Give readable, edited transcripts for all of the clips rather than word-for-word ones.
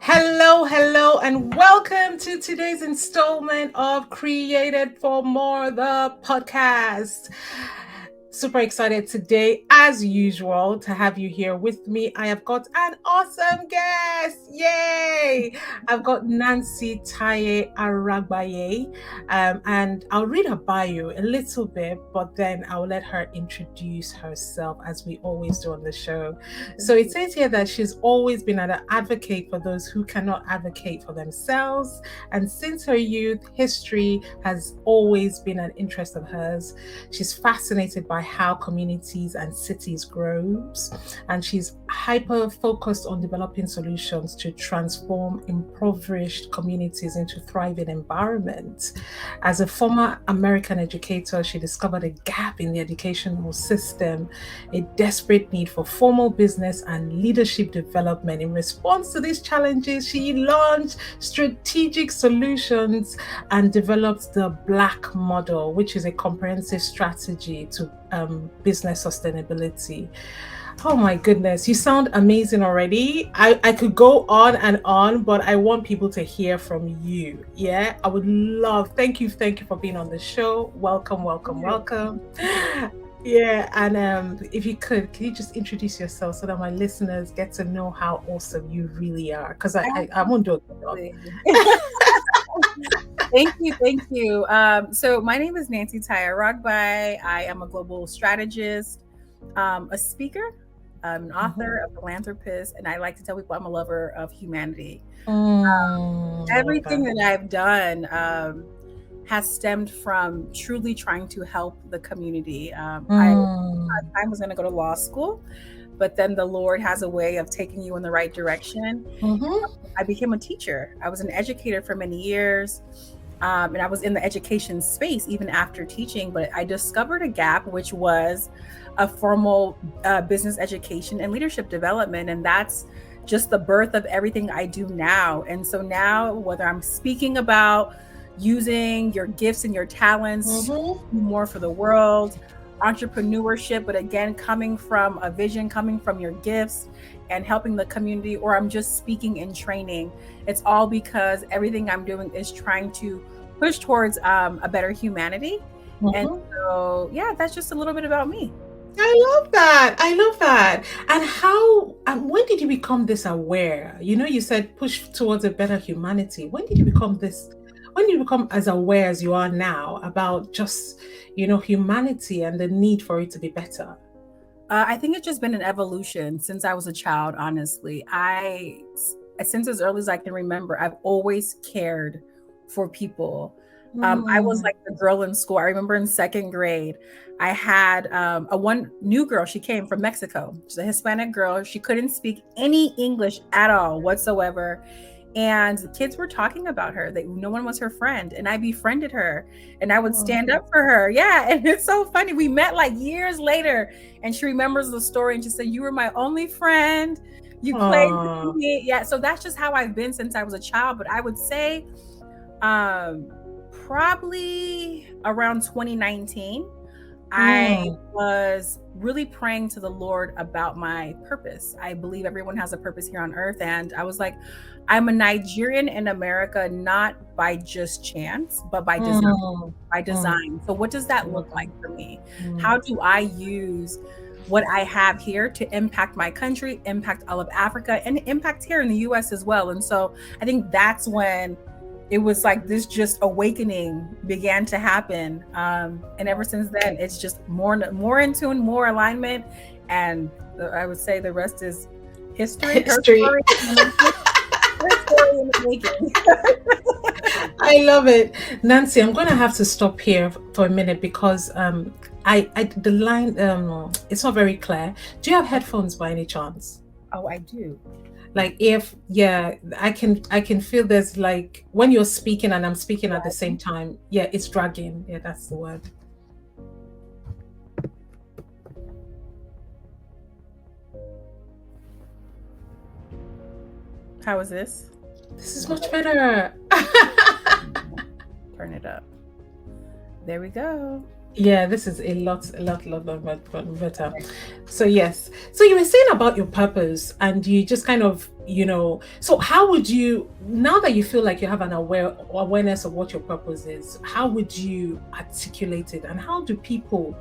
Hello, hello, and welcome to today's installment of Created for More, the podcast. Super excited today, as usual, to have you here with me. I have got an awesome guest. Yay! I've got Nancy Taiye-Aragbaye, and I'll read her bio a little bit, but then I'll let her introduce herself as we always do on the show. So it says here that she's always been an advocate for those who cannot advocate for themselves. And since her youth, history has always been an interest of hers. She's fascinated by how communities and cities grows, and she's hyper focused on developing solutions to transform impoverished communities into thriving environments. As a former American educator, she discovered a gap in the educational system, a desperate need for formal business and leadership development. In response to these challenges, she launched strategic solutions and developed the Black model, which is a comprehensive strategy to business sustainability. Oh my goodness, you sound amazing already. I could go on, but I want people to hear from you. Yeah, I would love. Thank you for being on the show. Welcome, welcome, welcome. Yeah, and if you can you just introduce yourself so that my listeners get to know how awesome you really are? Because I won't do a good job. Thank you. So my name is Nancy Taiye-Aragbaye. I am a global strategist, a speaker, an author, a philanthropist, and I like to tell people I'm a lover of humanity. Everything that I've done has stemmed from truly trying to help the community. I was going to go to law school, but then the Lord has a way of taking you in the right direction. I became a teacher. I was an educator for many years. And I was in the education space even after teaching, but I discovered a gap, which was a formal business education and leadership development. And that's just the birth of everything I do now. And so now, whether I'm speaking about using your gifts and your talents more for the world, entrepreneurship, but again, coming from a vision, coming from your gifts and helping the community, or I'm just speaking and training. It's all because everything I'm doing is trying to push towards a better humanity. And so, yeah, that's just a little bit about me. I love that. I love that. And how, and when did you become this aware? You know, you said push towards a better humanity. When did you become as aware as you are now about just, humanity and the need for it to be better? I think it's just been an evolution since I was a child, honestly. Since as early as I can remember, I've always cared for people. I was like the girl in school. I remember in second grade, I had a one new girl. She came from Mexico. She's a Hispanic girl. She couldn't speak any English at all whatsoever. And the kids were talking about her, that no one was her friend. And I befriended her and I would stand up for her. Yeah. And it's so funny. We met like years later and she remembers the story and she said, "You were my only friend. You played with me." Yeah. So that's just how I've been since I was a child. But I would say probably around 2019, I was really praying to the Lord about my purpose. I believe everyone has a purpose here on earth. And I was like, I'm a Nigerian in America, not by just chance, but by design. So what does that look like for me? How do I use what I have here to impact my country, impact all of Africa, and impact here in the US as well? And so I think that's when it was like this just awakening began to happen. And ever since then, it's just more in tune, more alignment. And I would say the rest is history. I love it. Nancy, I'm going to have to stop here for a minute because the line, it's not very clear. Do you have headphones by any chance? Oh, I do. Like I can feel there's like when you're speaking and I'm speaking at the same time. Yeah, it's dragging. Yeah, that's the word. How is this? This is much better. Turn it up. There we go. Yeah, this is a lot better. So yes. So you were saying about your purpose and you just kind of, so how would you, now that you feel like you have an awareness of what your purpose is, how would you articulate it? And how do people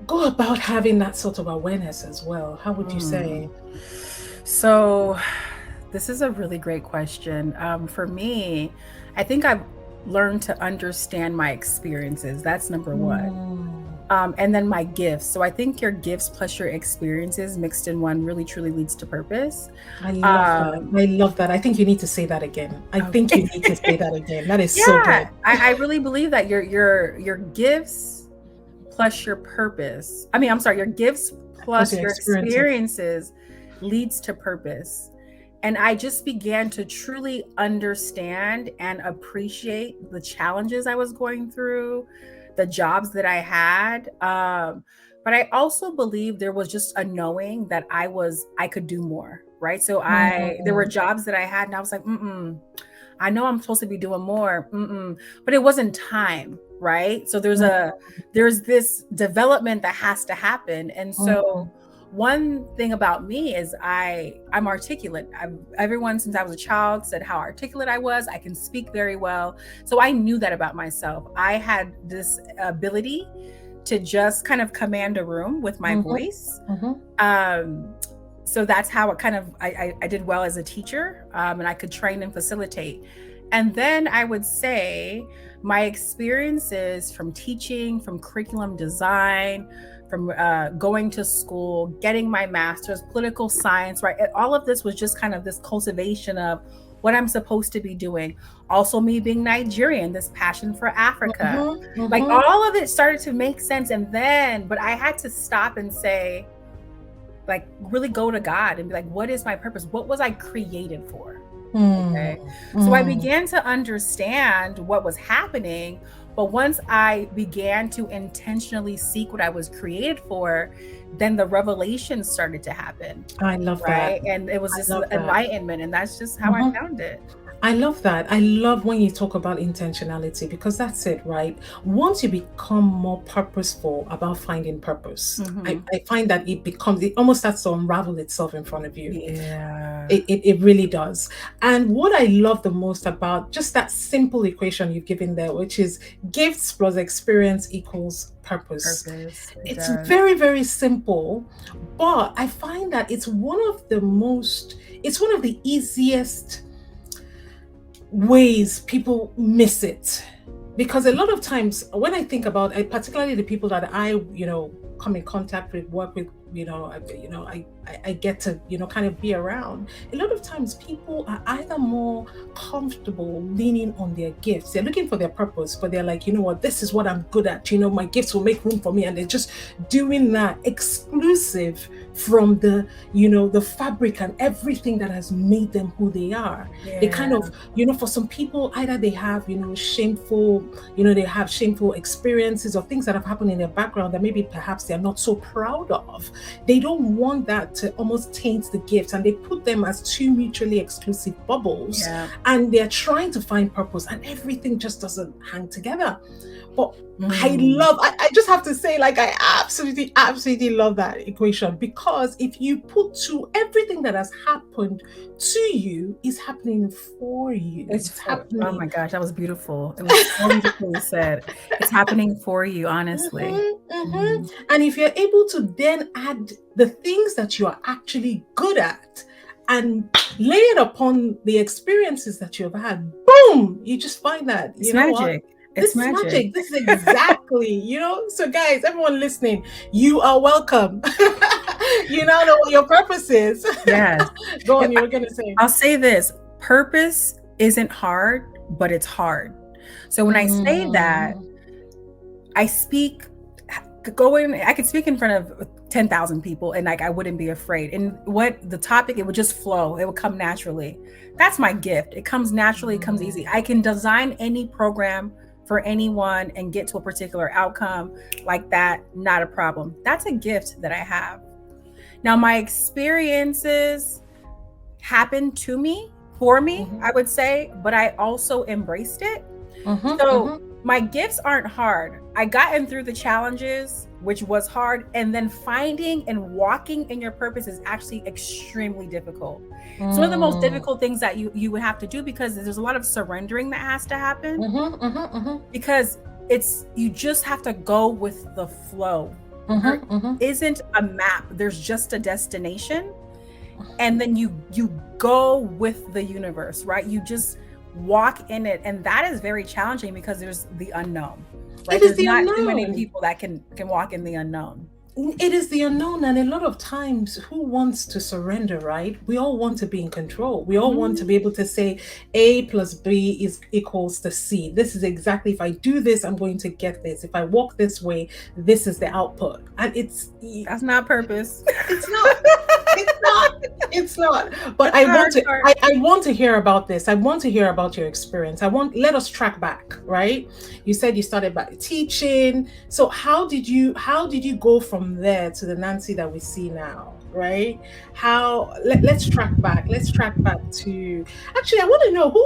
go about having that sort of awareness as well? How would you say? So this is a really great question. For me, I think I've learned to understand my experiences. That's number one. And then my gifts. So I think your gifts plus your experiences mixed in one really truly leads to purpose. I love that. I love that. I think you need to say that again. I think you need to say that again. That is so good. I really believe that your gifts plus your purpose. Your gifts plus your experiences leads to purpose. And I just began to truly understand and appreciate the challenges I was going through, the jobs that I had. But I also believe there was just a knowing that I could do more, right? So there were jobs that I had and I was like, I know I'm supposed to be doing more, but it wasn't time, right? So there's this development that has to happen. And so one thing about me is I'm articulate. Everyone since I was a child said how articulate I was. I can speak very well. So I knew that about myself. I had this ability to just kind of command a room with my voice. So that's how it kind of, I did well as a teacher, and I could train and facilitate. And then I would say my experiences from teaching, from curriculum design, from going to school, getting my master's, political science, right? All of this was just kind of this cultivation of what I'm supposed to be doing. Also me being Nigerian, this passion for Africa. Like all of it started to make sense. But I had to stop and say, like, really go to God and be like, what is my purpose? What was I created for? Okay. So I began to understand what was happening. But once I began to intentionally seek what I was created for, then the revelation started to happen. I love that. And it was this enlightenment, and that's just how I found it. I love that. I love when you talk about intentionality, because that's it, right? Once you become more purposeful about finding purpose, I find that it almost starts to unravel itself in front of you. Yeah. It really does. And what I love the most about just that simple equation you've given there, which is gifts plus experience equals purpose. It's very, very simple, but I find that it's one of the easiest ways people miss it, because a lot of times when I think about particularly the people that I come in contact with, work with, I get to kind of be around, a lot of times people are either more comfortable leaning on their gifts. They're looking for their purpose, but they're like, you know what, this is what I'm good at, my gifts will make room for me, and they're just doing that exclusive from the the fabric and everything that has made them who they are. They kind of for some people, either they have shameful experiences or things that have happened in their background that maybe perhaps they're not so proud of. They don't want that to almost taint the gifts, and they put them as two mutually exclusive bubbles, and they're trying to find purpose, and everything just doesn't hang together. But I just have to say, like, I absolutely love that equation, because if you put everything that has happened to you is happening for you. It's happening. Oh my gosh, that was beautiful. It was so beautifully said. It's happening for you, honestly. And if you're able to then add the things that you are actually good at and lay it upon the experiences that you've had, boom, you just find that it's magic. This is magic. This is exactly, So guys, everyone listening, you are welcome. You now know what your purpose is. Yes. Go on, you were going to say. I'll say this. Purpose isn't hard, but it's hard. So when I say that, I could speak in front of 10,000 people and I wouldn't be afraid. And the topic, it would just flow. It would come naturally. That's my gift. It comes naturally. It comes easy. I can design any program for anyone and get to a particular outcome like that. Not a problem. That's a gift that I have. Now, my experiences happened to me, for me, I would say, but I also embraced it. So My gifts aren't hard. I gotten through the challenges, which was hard, and then finding and walking in your purpose is actually extremely difficult. It's one of the most difficult things that you would have to do, because there's a lot of surrendering that has to happen. Because you just have to go with the flow. There isn't a map. There's just a destination, and then you go with the universe, right? You just walk in it, and that is very challenging because there's the unknown, right? There's not too many people that can walk in the unknown. It is the unknown, and a lot of times, who wants to surrender, right? We all want to be in control. We all want to be able to say A plus B is equals to C. This is exactly, if I do this, I'm going to get this. If I walk this way, this is the output. And that's not purpose. It's not. It's not. But I want to hear about this. I want to hear about your experience. Let us track back, right? You said you started by teaching. So how did you go from there to the Nancy that we see now, right? Let's track back. Let's track back to, actually, I want to know, who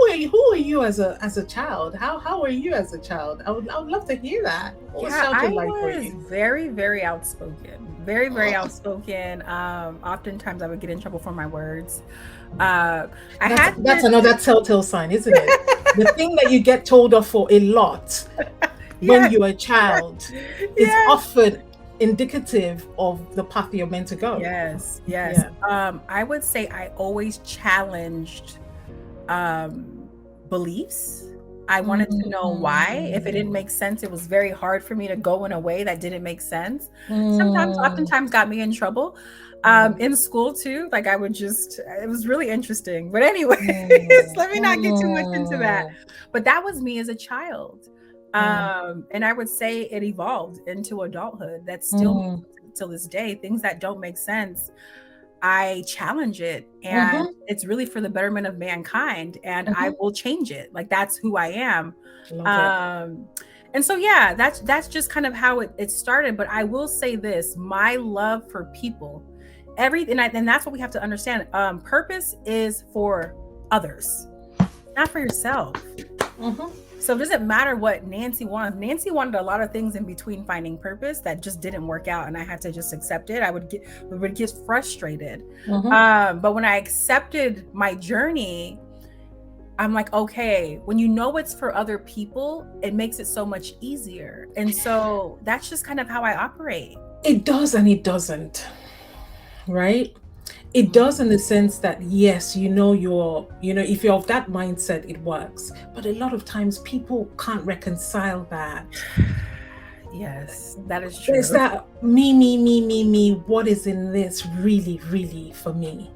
are you as a child? How were you as a child? I would love to hear that. What was childhood like for you? Very, very outspoken. Very, very outspoken. Oftentimes I would get in trouble for my words. That's another telltale sign, isn't it? The thing that you get told off for a lot when you're a child is often indicative of the path you're meant to go. Yes. Yeah. I would say I always challenged beliefs. I wanted to know why. If it didn't make sense, it was very hard for me to go in a way that didn't make sense. Oftentimes got me in trouble. In school too. Like it was really interesting. But anyways, let me not get too much into that. But that was me as a child. And I would say it evolved into adulthood. That's still till this day. Things that don't make sense, I challenge it, and it's really for the betterment of mankind, and I will change it. Like, that's who I am. And so, yeah, that's just kind of how it started. But I will say this, my love for people, and that's what we have to understand. Purpose is for others, not for yourself. So it doesn't matter what Nancy wanted. Nancy wanted a lot of things in between finding purpose that just didn't work out, and I had to just accept it. I would get frustrated. But when I accepted my journey, I'm like, okay, when you know it's for other people, it makes it so much easier. And so that's just kind of how I operate. It does and it doesn't, right? It does in the sense that, yes, if you're of that mindset, it works. But a lot of times people can't reconcile that. Yes, that is true. It's that me, what is in this really, really for me?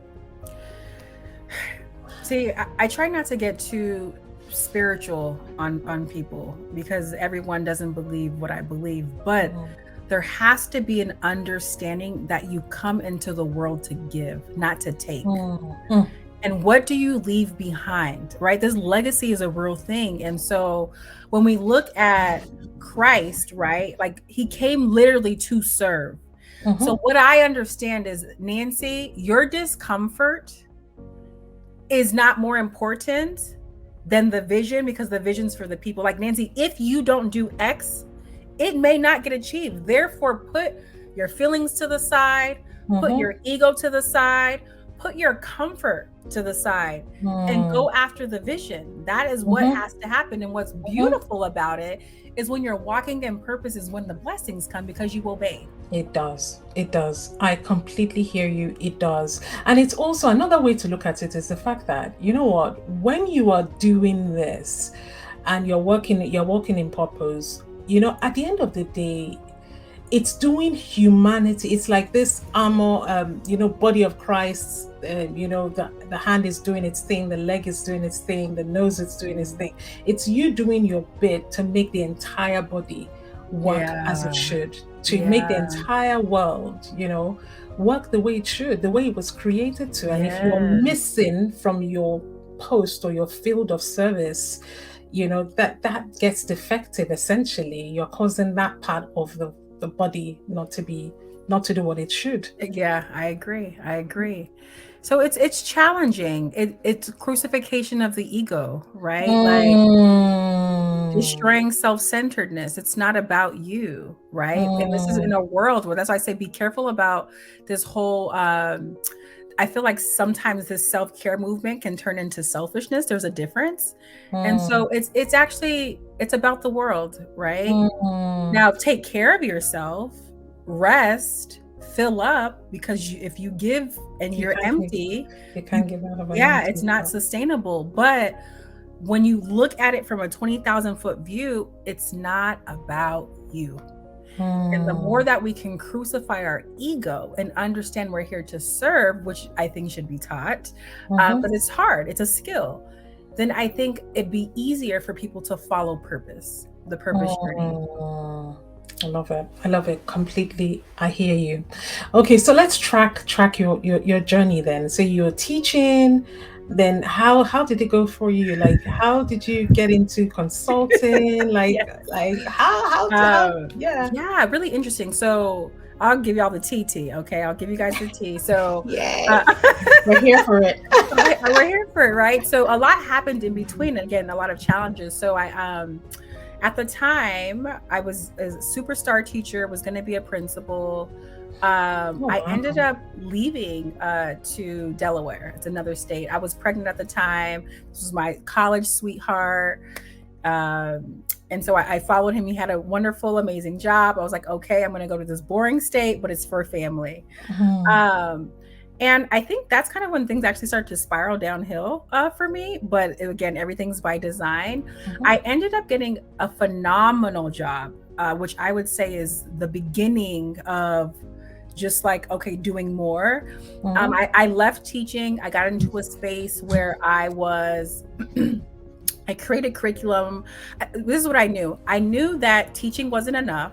See, I try not to get too spiritual on people, because everyone doesn't believe what I believe. But there has to be an understanding that you come into the world to give, not to take. And what do you leave behind, right? This legacy is a real thing. And so when we look at Christ, right, like he came literally to serve. So what I understand is, Nancy, your discomfort is not more important than the vision, because the vision's for the people. Like, Nancy, if you don't do X, it may not get achieved. Therefore, put your feelings to the side, put your ego to the side, put your comfort to the side, and go after the vision. That is what has to happen. And what's beautiful about it is, when you're walking in purpose, is when the blessings come, because you obey. It does. I completely hear you. It does. And it's also another way to look at it is the fact that, you know what, when you are doing this and you're walking in purpose, at the end of the day, it's doing humanity. It's like this armor, body of Christ. The hand is doing its thing, the leg is doing its thing, the nose is doing its thing. It's you doing your bit to make the entire body work as it should, to make the entire world, work the way it should, the way it was created to. And if you're missing from your post or your field of service, that gets defective. Essentially, you're causing that part of the body not to do what it should. Yeah, I agree. So it's challenging. It's crucifixion of the ego, right? destroying self-centeredness. It's not about you, right? And this is in a world where, that's why I say be careful about this whole I feel like sometimes this self-care movement can turn into selfishness. There's a difference. And so it's actually, it's about the world, right? Now take care of yourself, rest, fill up, because if you give and you're empty, you can't give out of an yeah, empty it's not cup. sustainable. But when you look at it from a 20,000 foot view, it's not about you. And the more that we can crucify our ego and understand we're here to serve, which I think should be taught, but it's hard, it's a skill, then I think it'd be easier for people to follow purpose, the purpose journey. I love it. I love it completely. I hear you. Okay, so let's track your journey then. So you're teaching, then how did it go for you? Like, how did you get into consulting? Like, Yes. like how Yeah, really interesting. So I'll give y'all the TT. Okay, I'll give you guys the T. So yeah, we're here for it. We're here for it, right? So a lot happened in between. Again, a lot of challenges. So I at the time, I was a superstar teacher, was going to be a principal. I ended up leaving to Delaware. It's another state. I was pregnant at the time. This was my college sweetheart. And so I followed him. He had a wonderful, amazing job. I was like, okay, I'm going to go to this boring state, but it's for family. And I think that's kind of when things actually start to spiral downhill for me. But again, everything's by design. I ended up getting a phenomenal job, which I would say is the beginning of just like, okay, doing more. I left teaching. I got into a space where I was, I created curriculum. This is what I knew. I knew that teaching wasn't enough.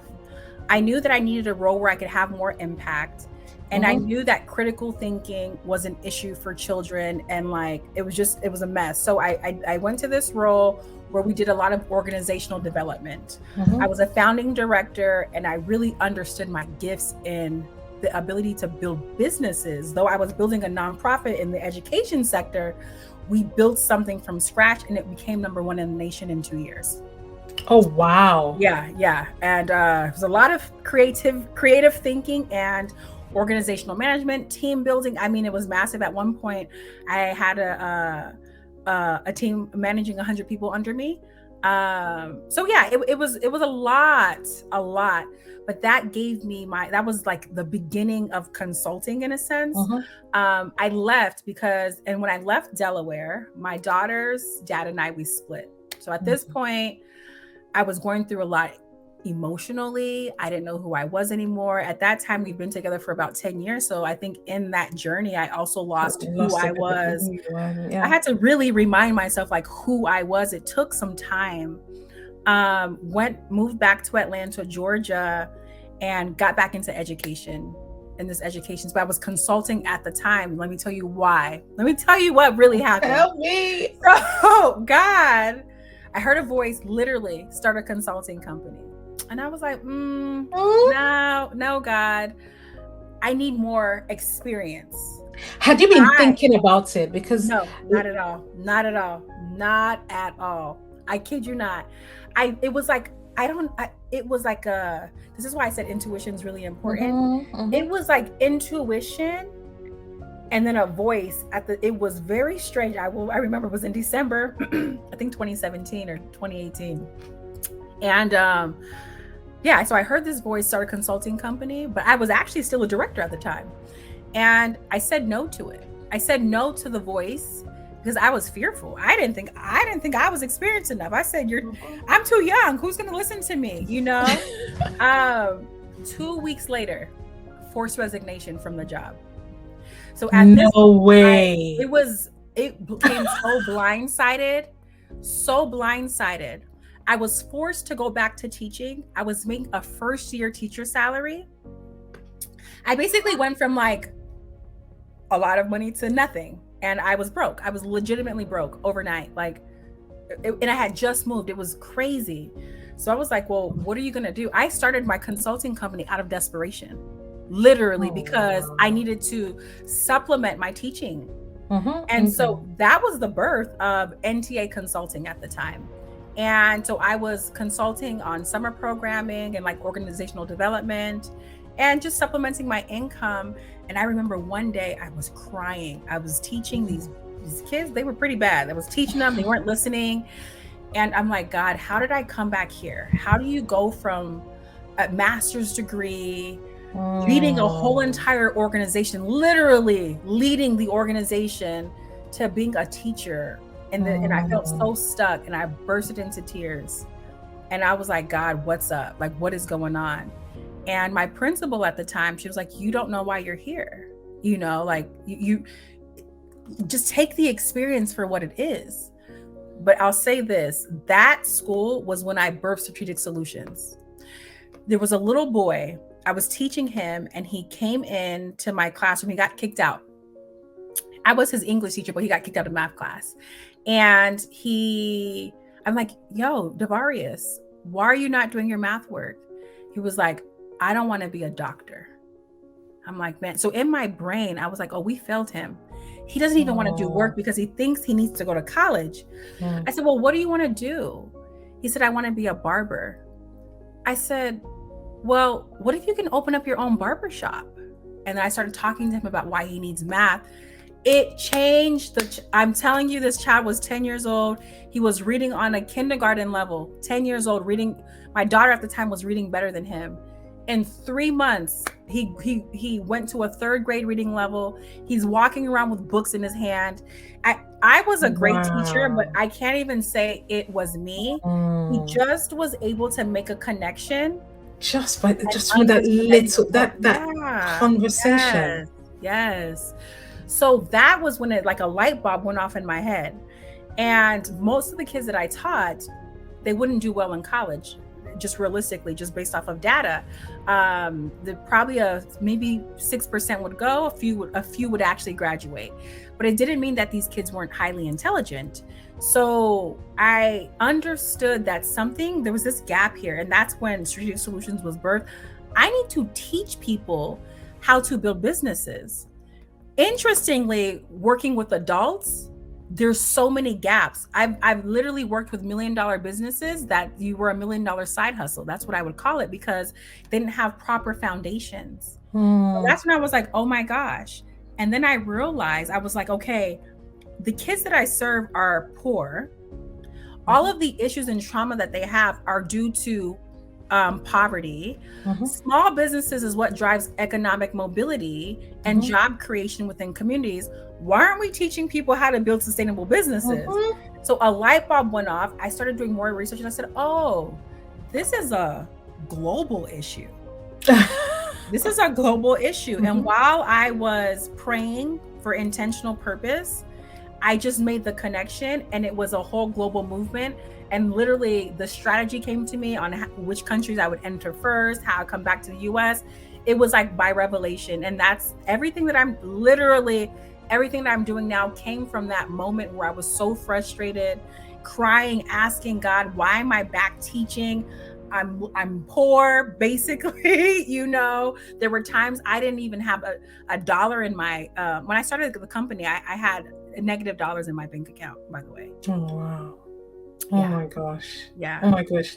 I knew that I needed a role where I could have more impact. And I knew that critical thinking was an issue for children. And like, it was a mess. So I went to this role where we did a lot of organizational development. I was a founding director, and I really understood my gifts in the ability to build businesses. Though I was building a nonprofit in the education sector, we built something from scratch, and it became number 1 in the nation in 2 years. Oh, wow. Yeah. And it was a lot of creative thinking and organizational management, team building. I mean, it was massive. At one point, I had a team managing 100 people under me. So yeah, it was a lot, but that gave me that was like the beginning of consulting in a sense. I left and when I left Delaware, my daughter's dad and I, we split. So at this point, I was going through a lot emotionally. I didn't know who I was anymore. At that time, we'd been together for about 10 years. So I think in that journry, I also lost who I was. I had to really remind myself like who I was. It took some time. Moved back to Atlanta, Georgia, and got back into education. But I was consulting at the time. Let me tell you why. Let me tell you what really happened. Help me. Oh God. I heard a voice literally start a consulting company. And I was like, no, God, I need more experience. Had you been thinking about it? Because no, not at all. I kid you not. It was like this is why I said intuition is really important. It was like intuition and then a voice it was very strange. I remember it was in December, I think 2017 or 2018. And yeah, so I heard this voice start a consulting company, but I was actually still a director at the time. And I said no to it. I said no to the voice because I was fearful. I didn't think I was experienced enough. I said, I'm too young. Who's going to listen to me? 2 weeks later, forced resignation from the job. So at this way. It became so blindsided. I was forced to go back to teaching. I was making a first-year teacher salary. I basically went from like a lot of money to nothing. And I was broke. I was legitimately broke overnight. And I had just moved. It was crazy. So I was like, well, what are you going to do? I started my consulting company out of desperation, literally, because I needed to supplement my teaching. So that was the birth of NTA Consulting at the time. And so I was consulting on summer programming and like organizational development and just supplementing my income. And I remember one day I was crying. I was teaching these kids. They were pretty bad. I was teaching them. They weren't listening. And I'm like, God, how did I come back here? How do you go from a master's degree, leading a whole entire organization, literally leading the organization, to being a teacher? And I felt so stuck, and I bursted into tears. And I was like, God, what's up? Like, what is going on? And my principal at the time, she was like, you don't know why you're here. You know, like you just take the experience for what it is. But I'll say this, that school was when I birthed Strategic Solutions. There was a little boy, I was teaching him, and he came into my classroom. He got kicked out. I was his English teacher, but he got kicked out of math class. And I'm like, yo, Devarius, why are you not doing your math work? He was like, I don't want to be a doctor. I'm like, man. So in my brain, I was like, oh, we failed him. He doesn't even want to do work because he thinks he needs to go to college. I said, well, what do you want to do? He said, I want to be a barber. I said, well, what if you can open up your own barber shop? And then I started talking to him about why he needs math. It changed. I'm telling you, this child was 10 years old. He was reading on a kindergarten level, 10 years old, reading. My daughter at the time was reading better than him. In 3 months, he went to a 3rd grade reading level. He's walking around with books in his hand. I was a great teacher, but I can't even say it was me. He just was able to make a connection. Just with that little, that conversation. Yes. So that was when it, like a light bulb went off in my head. And most of the kids that I taught, they wouldn't do well in college, just realistically, just based off of data. Probably maybe 6% would go, a few would actually graduate. But it didn't mean that these kids weren't highly intelligent. So I understood that there was this gap here. And that's when Strategic Solutions was birthed. I need to teach people how to build businesses. Interestingly, working with adults, there's so many gaps. I've literally worked with $1 million businesses that you were $1 million side hustle. That's what I would call it, because they didn't have proper foundations. So that's when I was like, oh my gosh. And then I realized, I was like, okay, the kids that I serve are poor. All of the issues and trauma that they have are due to poverty. Small businesses is what drives economic mobility and job creation within communities. Why aren't we teaching people how to build sustainable businesses? So a light bulb went off. I started doing more research, and I said, oh, this is a global issue. This is a global issue. And while I was praying for intentional purpose, I just made the connection, and it was a whole global movement. And literally the strategy came to me on which countries I would enter first, how I come back to the US. It was like by revelation. And that's everything that I'm doing now came from that moment where I was so frustrated, crying, asking God, why am I back teaching? I'm poor, basically. There were times I didn't even have a dollar in my, when I started the company, I had negative dollars in my bank account, by the way. Oh, wow. Oh my gosh. Yeah. Oh my gosh.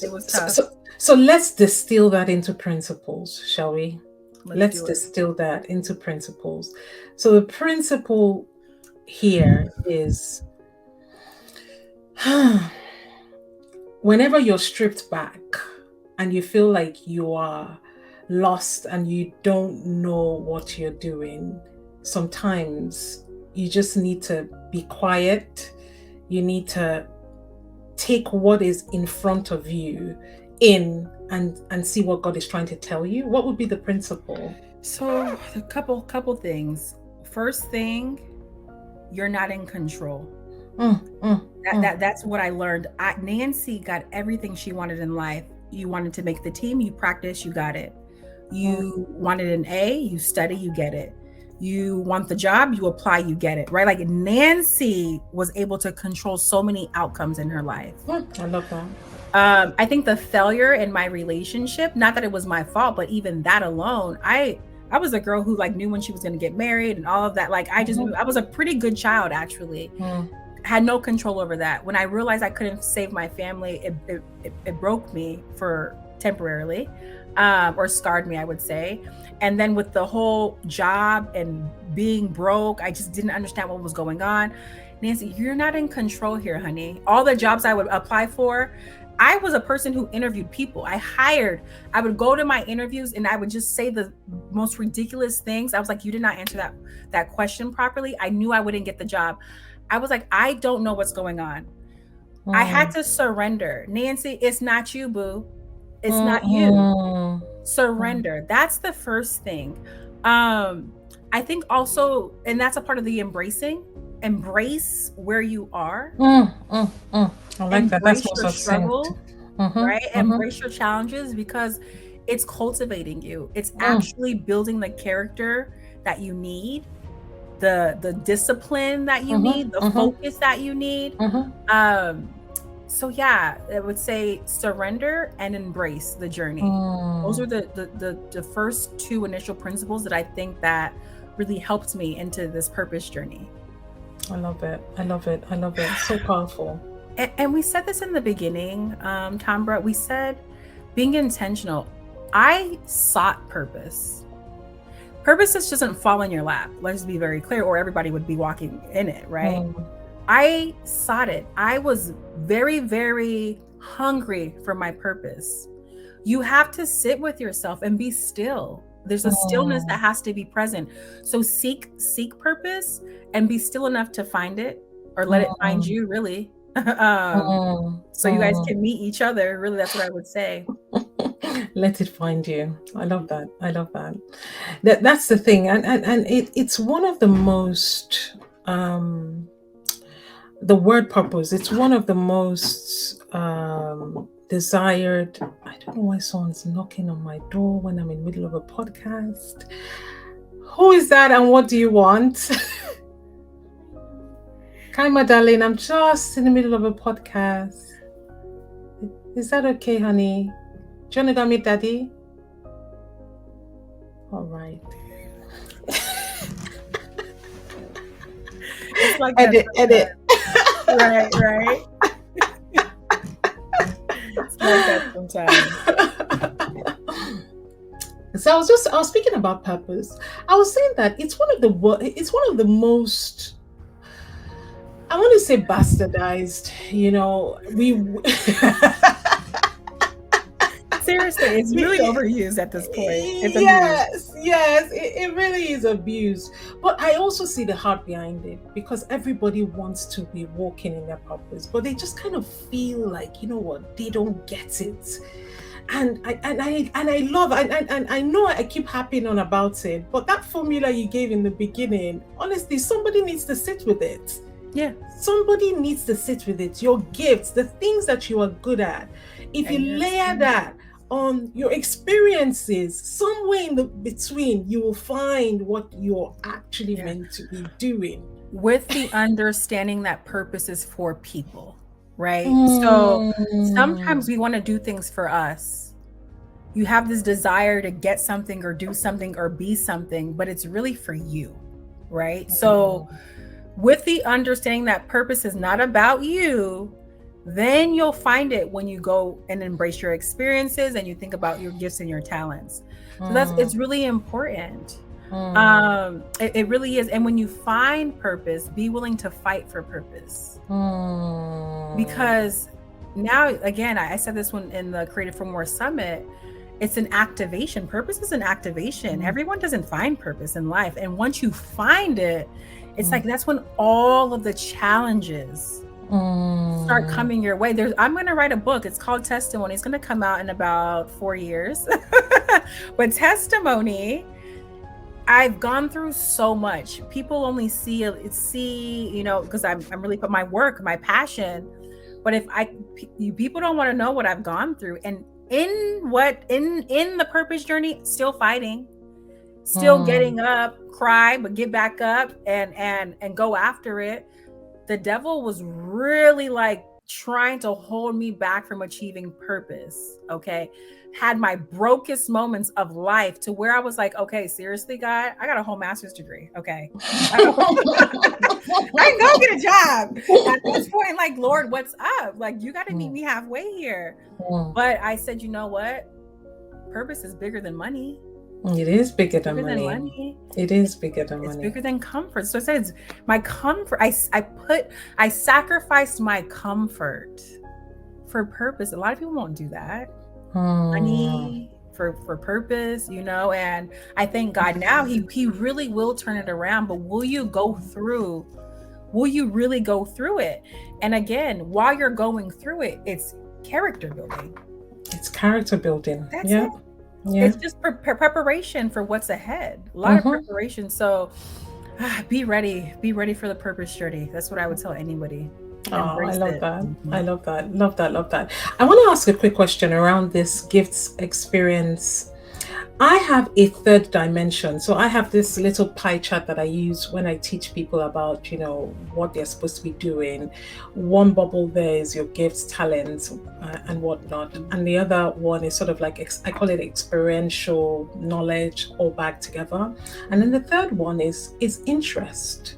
It was tough. So let's distill that into principles, shall we? Let's distill that into principles. So the principle here is whenever you're stripped back and you feel like you are lost and you don't know what you're doing, sometimes you just need to be quiet. You need to take what is in front of you in and see what God is trying to tell you. What would be the principle? So a couple things. First thing, you're not in control. That's what I learned. Nancy got everything she wanted in life. You wanted to make the team, you practice, you got it. You wanted an A, you study, you get it. You want the job, you apply, you get it, right? Like Nancy was able to control so many outcomes in her life. I love that. I think the failure in my relationship, not that it was my fault, but even that alone, I was a girl who like knew when she was going to get married and all of that. Like I was a pretty good child, actually. had no control over that. When I realized I couldn't save my family, it broke me for temporarily, or scarred me, I would say. And then with the whole job and being broke, I just didn't understand what was going on. Nancy, you're not in control here, honey. All the jobs I would apply for, I was a person who interviewed people. I would go to my interviews and I would just say the most ridiculous things. I was like, you did not answer that question properly. I knew I wouldn't get the job. I was like, I don't know what's going on. I had to surrender. Nancy, it's not you, boo. It's not you. Surrender. That's the first thing. I think also, and that's a part of the embracing. Embrace where you are. I like that. That's Embrace your struggle, right? Embrace your challenges, because it's cultivating you. It's actually building the character that you need, the discipline that you need, the focus that you need. So yeah, I would say surrender and embrace the journey. Those are the first two initial principles that I think that really helped me into this purpose journey. I love it. I love it. I love it. So powerful. And we said this in the beginning, Tambra, we said being intentional. I sought purpose. Purpose just doesn't fall in your lap. Let's be very clear, or everybody would be walking in it, right? I sought it. I was very, very hungry for my purpose. You have to sit with yourself and be still. There's a stillness that has to be present. So seek purpose and be still enough to find it, or let it find you, really. So you guys can meet each other. Really, that's what I would say. Let it find you. I love that. I love that. That's the thing. And it's one of the most, the word purpose, it's one of the most desired. I don't know why someone's knocking on my door when I'm in the middle of a podcast. Who is that and what do you want? Kaima, darling, I'm just in the middle of a podcast. Is that okay, honey? Do you want to go meet daddy? All right. It's like edit. Right. It's like that sometimes. So I was speaking about purpose. I was saying that it's one of the most, I want to say, bastardized. Seriously, it's really overused at this point. It's yes, it really is abused. But I also see the heart behind it, because everybody wants to be walking in their purpose, but they just kind of feel like, you know what, they don't get it. And I love, and I know I keep harping on about it, but that formula you gave in the beginning, honestly, somebody needs to sit with it. Yeah. Somebody needs to sit with it. Your gifts, the things that you are good at, if you layer that on your experiences, somewhere in the between, you will find what you're actually meant to be doing. With the understanding that purpose is for people, right? So sometimes we want to do things for us. You have this desire to get something or do something or be something, but it's really for you, right? So with the understanding that purpose is not about you, then you'll find it when you go and embrace your experiences and you think about your gifts and your talents. So it's really important. It really is. And when you find purpose, be willing to fight for purpose. Because now, again, I said this one in the Creative for More Summit, it's an activation. Purpose is an activation. Everyone doesn't find purpose in life. And once you find it, it's like, that's when all of the challenges start coming your way. I'm going to write a book. It's called Testimony. It's going to come out in about 4 years. But Testimony, I've gone through so much. People only see, because I'm really put my work, my passion. But people don't want to know what I've gone through. And in the purpose journey, still fighting, still getting up, cry, but get back up and go after it. The devil was really like trying to hold me back from achieving purpose. Okay. Had my brokest moments of life to where I was like, okay, seriously, God, I got a whole master's degree. Okay. I can go get a job. At this point, like, Lord, what's up? Like, you got to meet me halfway here. But I said, you know what? Purpose is bigger than money. It is bigger than money. It is bigger than money. It's bigger than comfort. So I said, it's my comfort. I sacrificed my comfort for purpose. A lot of people won't do that. Money for purpose, you know. And I thank God now he really will turn it around. But will you go through? Will you really go through it? And again, while you're going through it, it's character building. It's character building. That's it. Yeah. It's just preparation for what's ahead. A lot of preparation. So be ready for the purpose journey. That's what I would tell anybody. Oh, I love that. I love that. Love that. I want to ask a quick question around this gifts experience. I have a third dimension. So I have this little pie chart that I use when I teach people about, you know, what they're supposed to be doing. One bubble there is your gifts, talents, and whatnot. And the other one is sort of like, I call it experiential knowledge, all back together. And then the third one is interest.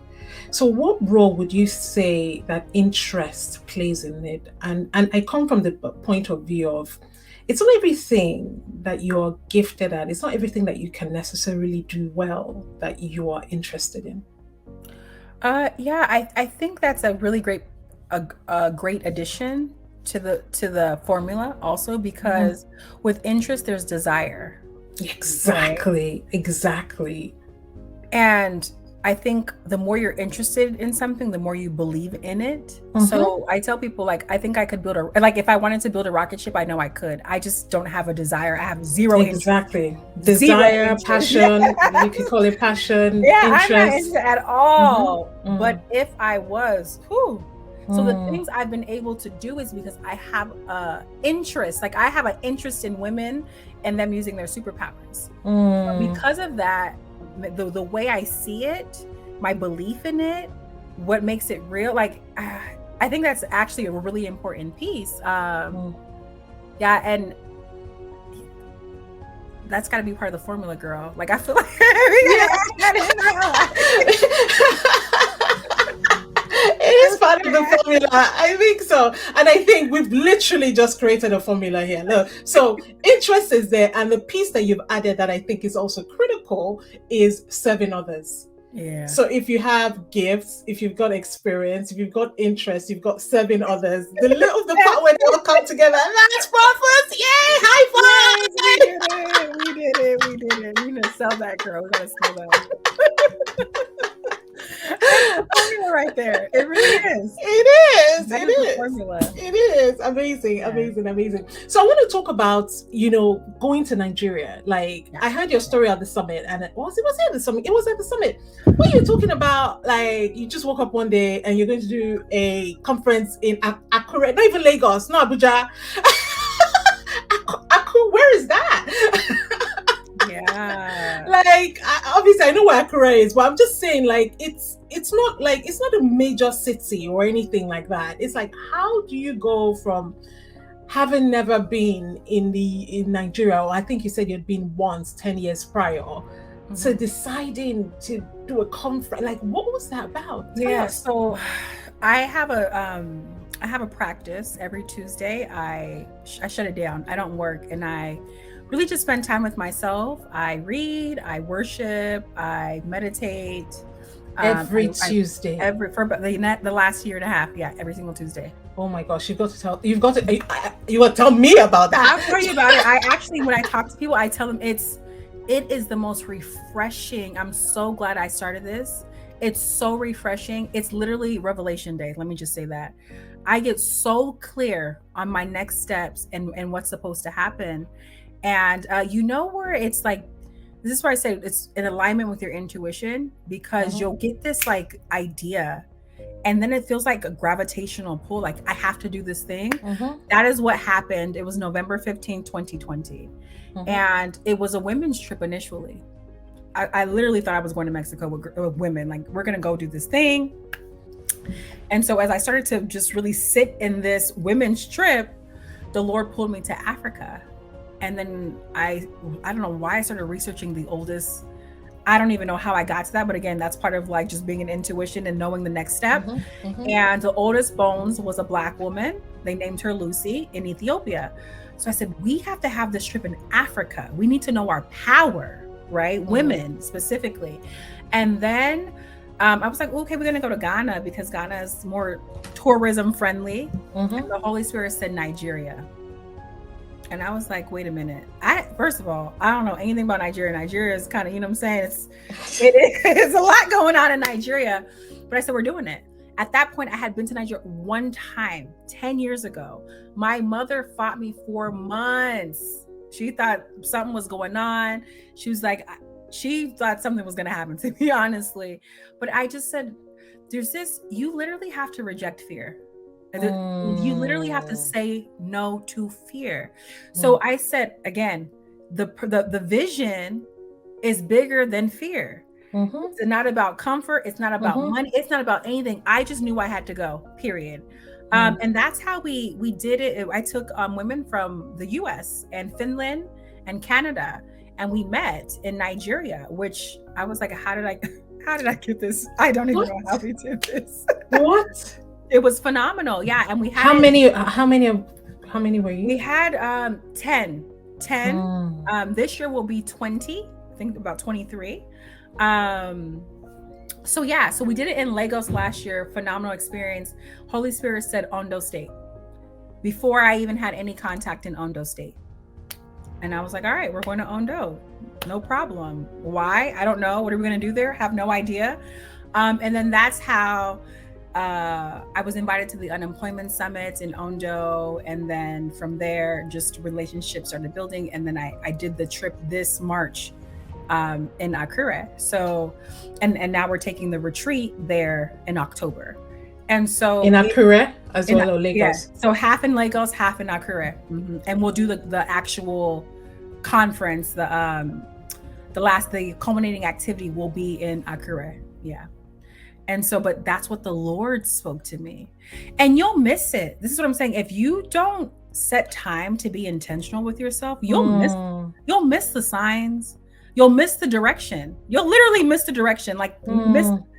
So what role would you say that interest plays in it? And I come from the point of view of, it's not everything that you're gifted at. It's not everything that you can necessarily do well that you are interested in. Yeah, I think that's a really great addition to the formula also, because with interest there's desire. Exactly. Right? Exactly. And I think the more you're interested in something, the more you believe in it. So I tell people, like, I think I could if I wanted to build a rocket ship, I know I could. I just don't have a desire. I have zero interest. Exactly. Desire, passion. You can call it passion. Yeah, interest. I'm not interested at all. But if I was, so the things I've been able to do is because I have interest. Like, I have an interest in women and them using their superpowers. Because of that, the way I see it, my belief in it, what makes it real, like, I think that's actually a really important piece. Yeah, and that's got to be part of the formula, girl. Like, I feel like it is part of the formula. I think so. And I think we've literally just created a formula here. Look, so interest is there. And the piece that you've added that I think is also critical is serving others. Yeah. So if you have gifts, if you've got experience, if you've got interest, you've got serving others, the part where they all come together, that's purpose. Yay! High five! We did it. We need to sell that, girl. We gotta sell that. Formula right there. It really is. It is amazing. So I want to talk about, going to Nigeria. Like, I heard your story at the summit, and it was at the summit. It was at the summit. What you're talking about, like, you just woke up one day and you're going to do a conference in Akure, not even Lagos, not Abuja. Akure, where is that? Yeah. Like, obviously I know where Akure is, but I'm just saying, like, it's not a major city or anything like that. It's like, how do you go from having never been in Nigeria, or I think you said you'd been once 10 years prior, to deciding to do a conference? Like, what was that about? Tell us. So I have a practice every Tuesday. I shut it down. I don't work, and I really just spend time with myself. I read, I worship, I meditate. Every Tuesday. For the last year and a half. Yeah, every single Tuesday. Oh my gosh, you got to tell me about that. I'll tell you about it. I actually, when I talk to people, I tell them it is the most refreshing. I'm so glad I started this. It's so refreshing. It's literally Revelation Day. Let me just say that. I get so clear on my next steps and what's supposed to happen. And where it's like, this is where I say it's in alignment with your intuition, because you'll get this like idea, and then it feels like a gravitational pull, like, I have to do this thing. That is what happened. It was November 15, 2020. And it was a women's trip initially. I literally thought I was going to Mexico with women. Like, we're going to go do this thing. And so as I started to just really sit in this women's trip, the Lord pulled me to Africa. And then I don't know why I started researching the oldest. I don't even know how I got to that, but again, that's part of like just being an intuition and knowing the next step. And the oldest bones was a Black woman. They named her Lucy in Ethiopia. So I said, we have to have this trip in Africa. We need to know our power, right? Women specifically. And then I was like, okay, we're going to go to Ghana because Ghana is more tourism friendly. And the Holy Spirit said Nigeria. And I was like, wait a minute. First of all, I don't know anything about Nigeria. Nigeria is kind of, you know what I'm saying? It's a lot going on in Nigeria. But I said, we're doing it. At that point, I had been to Nigeria one time, 10 years ago. My mother fought me for months. She thought something was going on. She was like, she thought something was going to happen to me, honestly. But I just said, there's this, you literally have to reject fear. You literally have to say no to fear. So I said, again, the vision is bigger than fear. It's not about comfort. It's not about money. It's not about anything. I just knew I had to go, period. And that's how we did it. I took women from the US and Finland and Canada, and we met in Nigeria, which I was like, how did I get this? I don't even know how we did this. What? It was phenomenal. Yeah. And we had how many were you? We had 10. This year will be 20. I think about 23. So we did it in Lagos last year. Phenomenal experience. Holy Spirit said Ondo State before I even had any contact in Ondo State. And I was like, all right, we're going to Ondo. No problem. Why? I don't know. What are we going to do there? Have no idea. And then that's how I was invited to the unemployment summit in Ondo. And then from there, just relationships started building. And then I did the trip this March in Akure. So, and now we're taking the retreat there in October. And so in Akure as well, or Lagos? Yeah. So half in Lagos, half in Akure. And we'll do the actual conference. The culminating activity will be in Akure. Yeah. And so, but that's what the Lord spoke to me. And you'll miss it. This is what I'm saying. If you don't set time to be intentional with yourself, you'll miss the signs. You'll miss the direction. You'll literally miss the direction. Like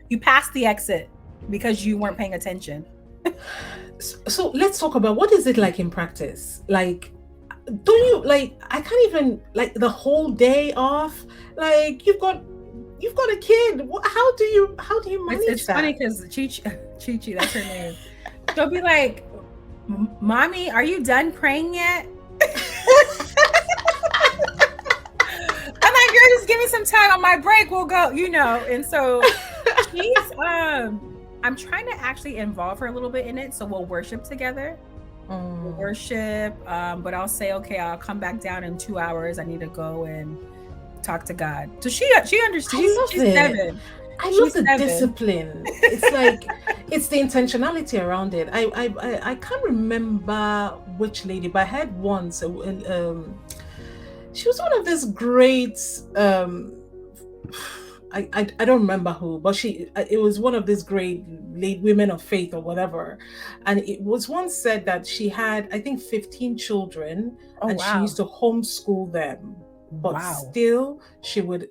you passed the exit because you weren't paying attention. So let's talk about what is it like in practice? Like, don't you like, I can't even like the whole day off. Like you've got a kid. How do you manage it's that? Funny because Chi, that's her name. She'll be like, "Mommy, are you done praying yet?" I'm like, "Girl, just give me some time on my break. We'll go." And so she's I'm trying to actually involve her a little bit in it. So we'll worship together. We'll worship, but I'll say, okay, I'll come back down in 2 hours. I need to go and talk to God. So she understands. She's 7. I love the discipline. It's like it's the intentionality around it. I can't remember which lady, but I heard once. She was one of these great. I don't remember who, but it was one of these great late women of faith or whatever, and it was once said that she had, I think, 15 children, she used to homeschool them. But still, she would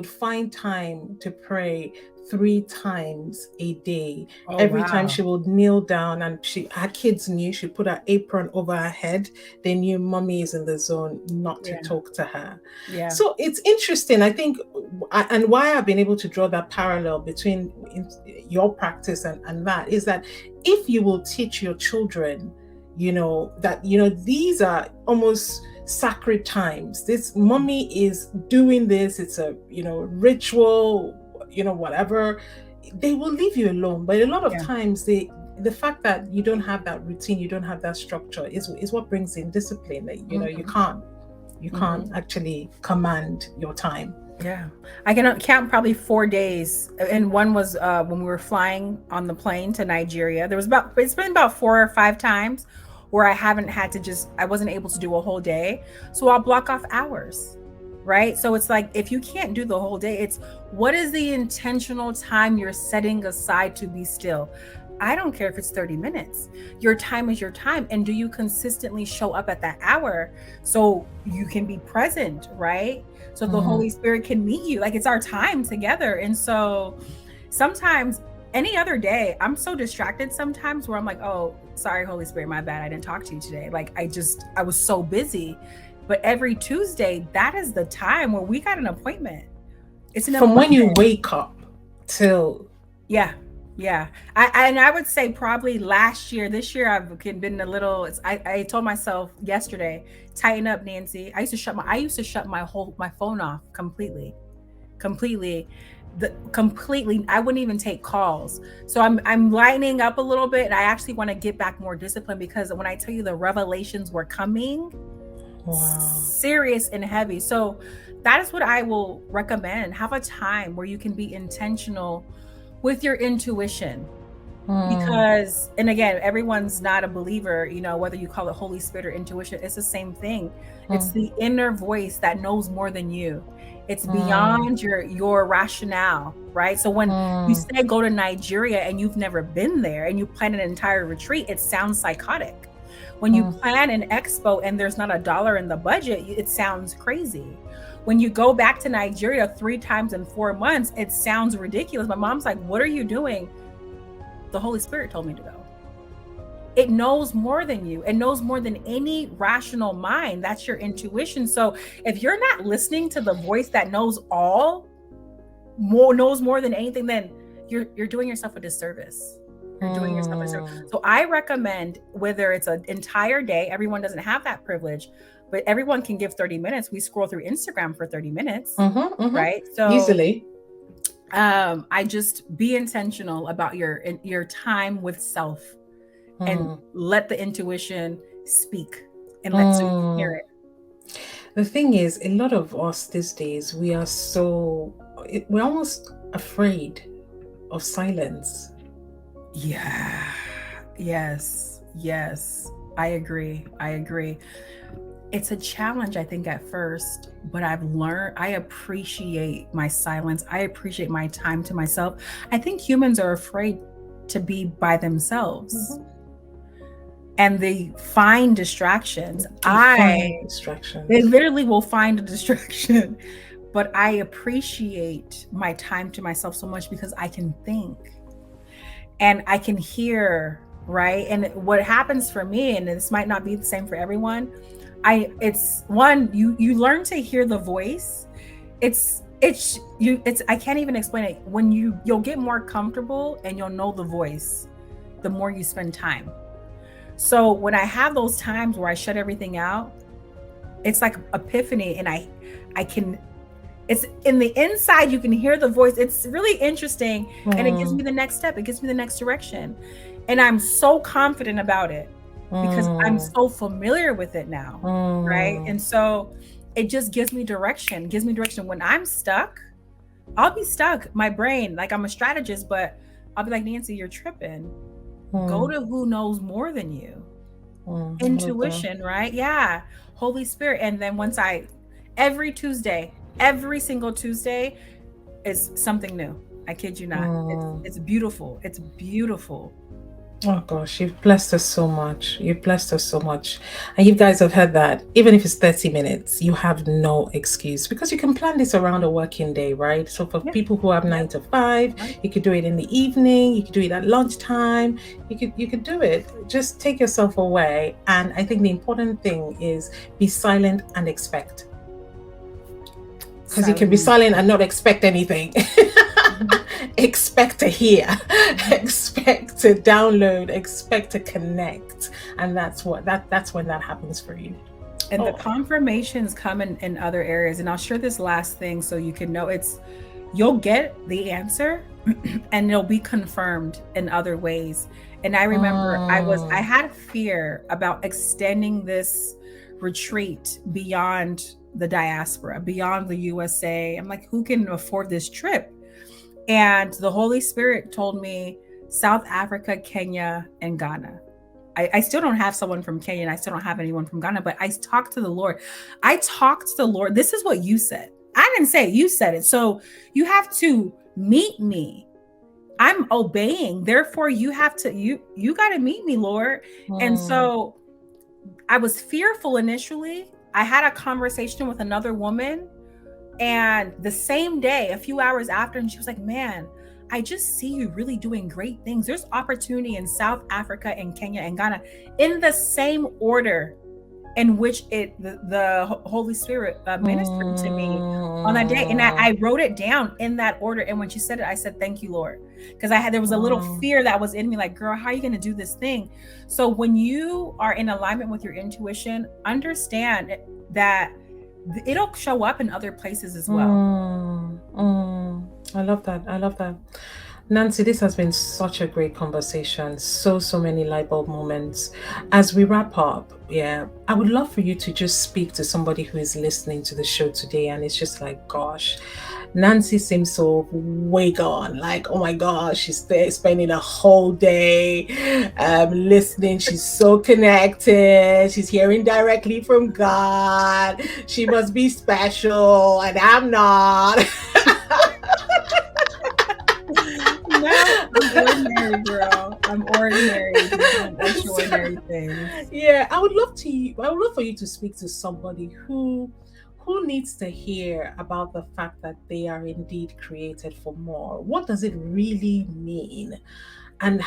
find time to pray 3 times a day. Every time she would kneel down, and her kids knew, she put her apron over her head. They knew mommy is in the zone, not to talk to her. Yeah. So it's interesting, I think, and why I've been able to draw that parallel between your practice and that is that if you will teach your children, that these are almost sacred times. This mommy is doing this. It's a ritual, whatever. They will leave you alone. But a lot of times, the fact that you don't have that routine, you don't have that structure, is what brings in discipline. That you can't actually command your time. Yeah, I can count probably 4 days, and one was when we were flying on the plane to Nigeria. It's been about 4 or 5 times where I wasn't able to do a whole day. So I'll block off hours. right? So it's like, if you can't do the whole day, it's what is the intentional time you're setting aside to be still? I don't care if it's 30 minutes. Your time is your time. And do you consistently show up at that hour so you can be present, right? So the Holy Spirit can meet you. Like, it's our time together. And so sometimes, any other day, I'm so distracted sometimes where I'm like, oh, sorry, Holy Spirit, my bad. I didn't talk to you today. Like, I was so busy. But every Tuesday, that is the time where we got an appointment. It's an From appointment. when you wake up till. Yeah. I would say probably last year. This year I've been a little. I told myself yesterday, tighten up, Nancy. I used to shut my phone off completely. I wouldn't even take calls. So I'm lightening up a little bit, and I actually want to get back more discipline, because when I tell you the revelations were coming, serious and heavy. So that is what I will recommend. Have a time where you can be intentional with your intuition. Because, and again, everyone's not a believer, whether you call it Holy Spirit or intuition, it's the same thing. It's the inner voice that knows more than you. It's beyond your rationale, right? So when you say go to Nigeria and you've never been there and you plan an entire retreat, it sounds psychotic. When you plan an expo and there's not $1 in the budget, it sounds crazy. When you go back to Nigeria 3 times in 4 months, it sounds ridiculous. My mom's like, what are you doing? The Holy Spirit told me to go. It knows more than you. It knows more than any rational mind. That's your intuition. So if you're not listening to the voice that knows more than anything, then you're doing yourself a disservice. You're doing yourself a disservice. So I recommend, whether it's an entire day, everyone doesn't have that privilege, but everyone can give 30 minutes. We scroll through Instagram for 30 minutes, right? So easily. I just be intentional about your time with self, and let the intuition speak, and let you hear it. The thing is, a lot of us these days, we're almost afraid of silence. Yeah. Yes. I agree. It's a challenge, I think, at first, but I've learned, I appreciate my silence. I appreciate my time to myself. I think humans are afraid to be by themselves. And they find distractions. They literally will find a distraction. But I appreciate my time to myself so much, because I can think and I can hear, right? And what happens for me, and this might not be the same for everyone, it's one, you learn to hear the voice. I can't even explain it. When you'll get more comfortable and you'll know the voice, the more you spend time. So when I have those times where I shut everything out, it's like epiphany, and I can, it's in the inside, you can hear the voice. It's really interesting. And it gives me the next step. It gives me the next direction. And I'm so confident about it, because I'm so familiar with it now, right? And so it just gives me direction. When I'm stuck, I'll be stuck. My brain, like, I'm a strategist, but I'll be like, Nancy, you're tripping. Go to who knows more than you. Intuition, right? Yeah. Holy Spirit. And then every single Tuesday is something new. I kid you not. It's beautiful. It's beautiful. Oh gosh, you've blessed us so much. And you guys have heard that. Even if it's 30 minutes, you have no excuse, because you can plan this around a working day, right? So for people who have 9 to 5, you could do it in the evening, you could do it at lunchtime, you could do it. Just take yourself away. And I think the important thing is be silent and expect. Because you can be silent and not expect anything. Expect to hear, expect to download, expect to connect, and that's when that happens for you. And the confirmations come in other areas. And I'll share this last thing so you can know, you'll get the answer and it'll be confirmed in other ways. And I remember I had fear about extending this retreat beyond the diaspora, beyond the USA. I'm like, who can afford this trip? And the Holy Spirit told me South Africa, Kenya, and Ghana. I still don't have someone from Kenya, and I still don't have anyone from Ghana, but I talked to the Lord. I talked to the Lord. This is what you said. I didn't say it, you said it. So you have to meet me. I'm obeying. Therefore, you have to, you got to meet me, Lord. And so I was fearful initially. I had a conversation with another woman, and the same day, a few hours after, and she was like, man, I just see you really doing great things. There's opportunity in South Africa and Kenya and Ghana in the same order in which the Holy Spirit ministered to me on that day. And I wrote it down in that order. And when she said it, I said, thank you, Lord. Because there was a little fear that was in me, like, girl, how are you going to do this thing? So when you are in alignment with your intuition, understand that it'll show up in other places as well. I love that. I love that. Nancy, this has been such a great conversation. So many light bulb moments. As we wrap up, I would love for you to just speak to somebody who is listening to the show today and it's just like, gosh, Nancy seems so way gone. Like, oh my gosh, she's there spending a whole day listening. She's so connected. She's hearing directly from God. She must be special, and I'm not. No, I'm ordinary, girl. I'm ordinary. Doing extraordinary things. Yeah, I would love for you to speak to somebody who needs to hear about the fact that they are indeed created for more. What does it really mean? And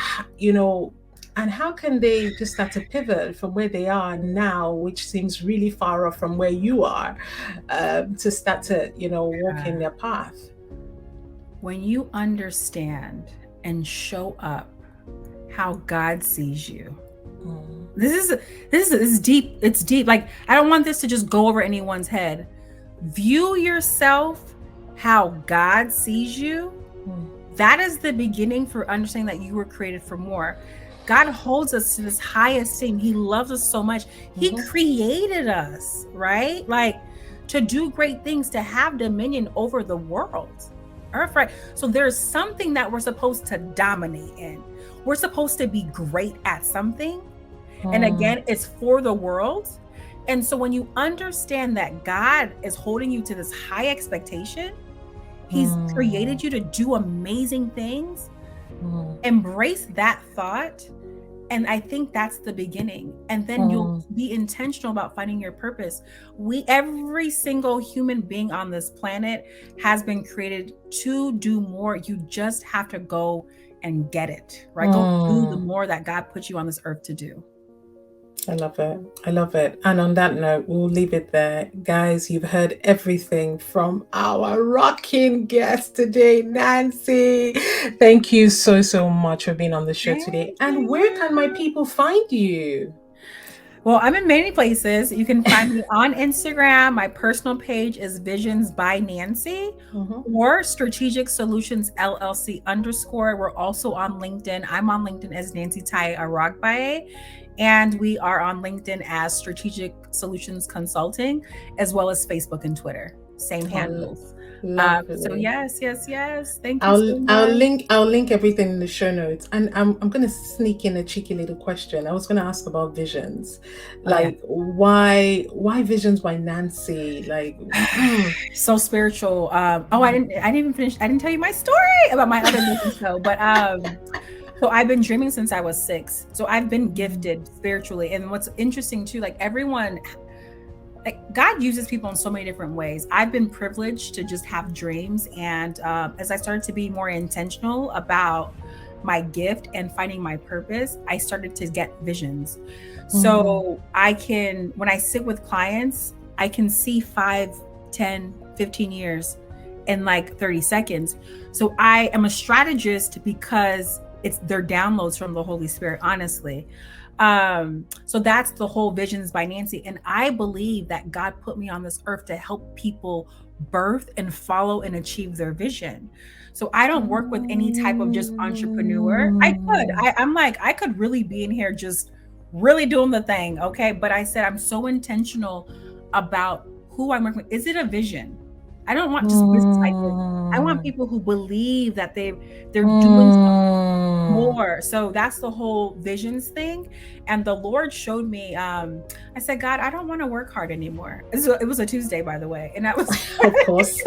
and how can they just start to pivot from where they are now, which seems really far off from where you are, to start to, walk in their path? When you understand and show up how God sees you, this is deep. It's deep. Like, I don't want this to just go over anyone's head. View yourself how God sees you. That is the beginning for understanding that you were created for more. God holds us to this high esteem. He loves us so much. He created us, right? Like, to do great things, to have dominion over the world. Earth, right? So there's something that we're supposed to dominate in. We're supposed to be great at something. And again, it's for the world. And so when you understand that God is holding you to this high expectation, He's created you to do amazing things, embrace that thought. And I think that's the beginning. And then you'll be intentional about finding your purpose. Every single human being on this planet has been created to do more. You just have to go and get it, right? Go do the more that God put you on this earth to do. I love it. I love it. And on that note, we'll leave it there. Guys, you've heard everything from our rocking guest today, Nancy. Thank you so much for being on the show today. And where can my people find you? Well, I'm in many places. You can find me on Instagram. My personal page is Visions by Nancy or Strategic Solutions LLC _. We're also on LinkedIn. I'm on LinkedIn as Nancy Taiye-Aragbaye. And we are on LinkedIn as Strategic Solutions Consulting, as well as Facebook and Twitter. Same handles. So yes. Thank you so much. I'll link everything in the show notes. And I'm gonna sneak in a cheeky little question. I was gonna ask about visions. Like, why visions by Nancy? Like so spiritual. I didn't even finish. I didn't tell you my story about my other business show, but so I've been dreaming since I was 6. So I've been gifted spiritually. And what's interesting too, like everyone, like God uses people in so many different ways. I've been privileged to just have dreams. And as I started to be more intentional about my gift and finding my purpose, I started to get visions. So when I sit with clients, I can see 5, 10, 15 years in like 30 seconds. So I am a strategist because they're downloads from the Holy Spirit, honestly. So that's the whole Visions by Nancy. And I believe that God put me on this earth to help people birth and follow and achieve their vision. So I don't work with any type of just entrepreneur. I could really be in here just really doing the thing. Okay. But I said, I'm so intentional about who I'm working with. Is it a vision? I don't want just business ideas. I want people who believe that they're doing something more. So that's the whole visions thing. And the Lord showed me, I said, God, I don't want to work hard anymore. It was a Tuesday, by the way. And that was Of course.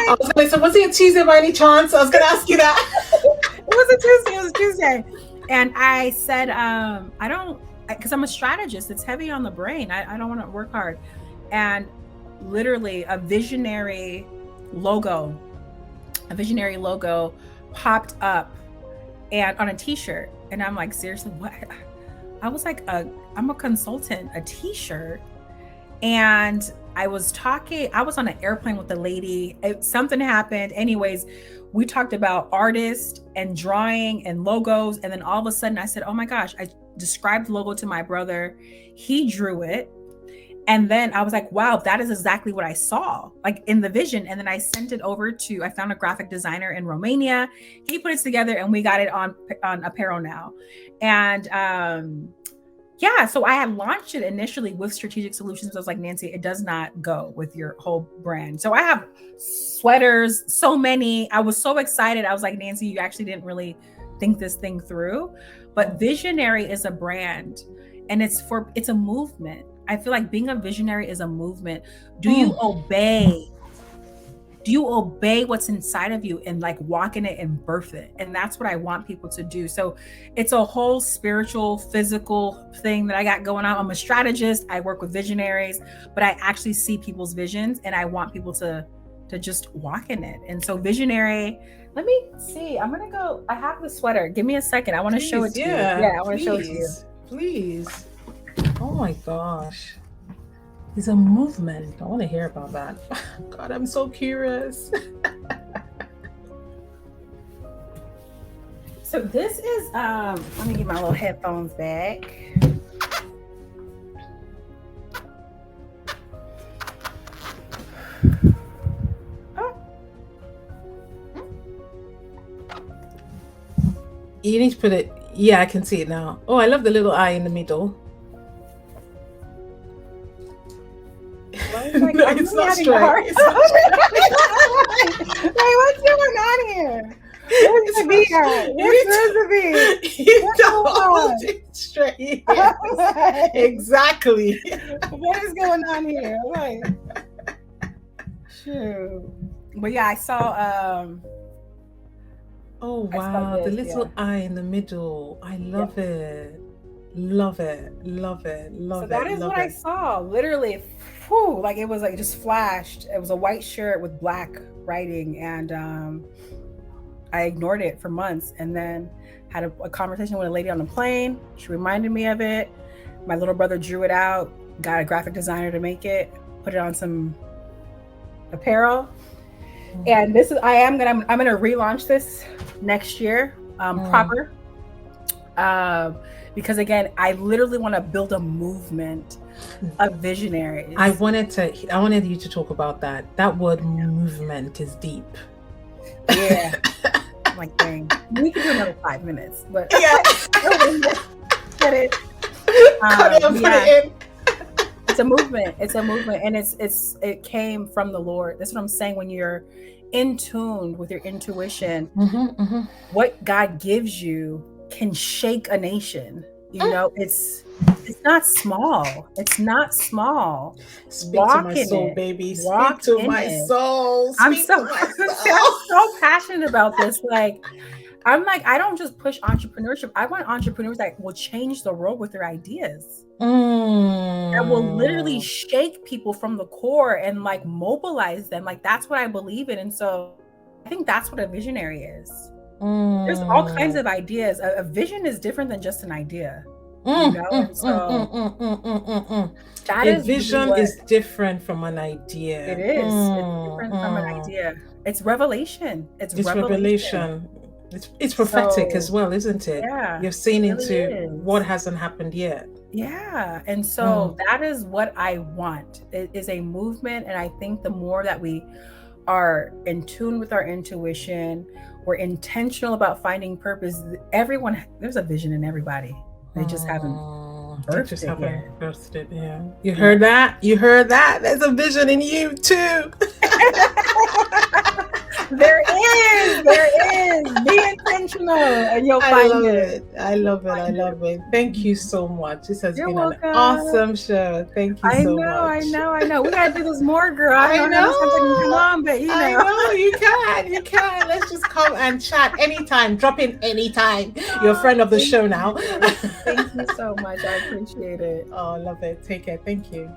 I was going to say, was it a Tuesday by any chance? I was going to ask you that. It was a Tuesday. And I said, I don't, because I'm a strategist. It's heavy on the brain. I don't want to work hard. And literally a visionary logo popped up and on a t-shirt. And I'm like, seriously, what? I was like, I'm a consultant, a t-shirt. And I was on an airplane with a lady. Something happened. Anyways, we talked about artists and drawing and logos. And then all of a sudden I said, oh my gosh, I described the logo to my brother. He drew it. And then I was like, wow, that is exactly what I saw, like in the vision. And then I sent it over I found a graphic designer in Romania. He put it together and we got it on apparel now. And so I had launched it initially with Strategic Solutions. I was like, Nancy, it does not go with your whole brand. So I have sweaters, so many. I was so excited. I was like, Nancy, you actually didn't really think this thing through. But visionary is a brand, and it's a movement. I feel like being a visionary is a movement. Do you obey? Do you obey what's inside of you and like walk in it and birth it? And that's what I want people to do. So it's a whole spiritual, physical thing that I got going on. I'm a strategist. I work with visionaries, but I actually see people's visions and I want people to just walk in it. And so visionary, let me see. I'm going to go. I have the sweater. Give me a second. I want to show it to you. Yeah, I want to show it to you. Please. Oh my gosh. It's a movement. I want to hear about that. God, I'm so curious. So this is, let me get my little headphones back. You need to put it, yeah, I can see it now. Oh, I love the little eye in the middle. Like, no, it's not straight. Wait, what's going on here? Where's the V at? Where's the V? You don't hold it straight. Yes. Exactly. What is going on here? Like, shoot. But yeah, I saw. Oh wow, the little eye in the middle. I love it. Love it. Love it. Love it. So that is what I saw. Literally, whew, like it was like just flashed. It was a white shirt with black writing, and I ignored it for months, and then had a conversation with a lady on the plane. She reminded me of it. My little brother drew it out, got a graphic designer to make it, put it on some apparel. And this is I'm gonna relaunch this next year proper, because again, I literally want to build a movement of visionaries. I wanted you to talk about that. That word movement is deep. Yeah. I'm like, dang, we can do another 5 minutes, but yeah. Get it. Put it in. It's a movement. It's a movement, and it came from the Lord. That's what I'm saying. When you're in tune with your intuition, what God gives you can shake a nation. You know, it's not small. It's not small. Speak to my soul, baby. Speak to my soul. I'm so passionate about this. Like, I don't just push entrepreneurship. I want entrepreneurs that will change the world with their ideas. That will literally shake people from the core and like mobilize them. Like, that's what I believe in. And so I think that's what a visionary is. There's all kinds of ideas. A vision is different than just an idea. You know? And so a vision is different from an idea. It is. It's different from an idea. It's revelation. It's revelation. It's prophetic as well, isn't it? Yeah. You're seeing into what hasn't happened yet. Yeah. And so that is what I want. It is a movement. And I think the more that we are in tune with our intuition, we're intentional about finding purpose. There's a vision in everybody. They just haven't birthed it. Yeah. You heard that? You heard that? There's a vision in you too. There is. intentional, and you'll I find love it. it. I love it. I love it. Thank you so much. This has You're been an welcome. awesome show. Thank you I so know, I much. know, I know. We gotta do this more, girl. I don't I know how many times I can come know. on, but I know you can. You can. Let's just come and chat anytime. Drop in anytime. You're a friend of the Thank show now. you. Thank you so much. I appreciate it. Oh, love it. Take care. Thank you.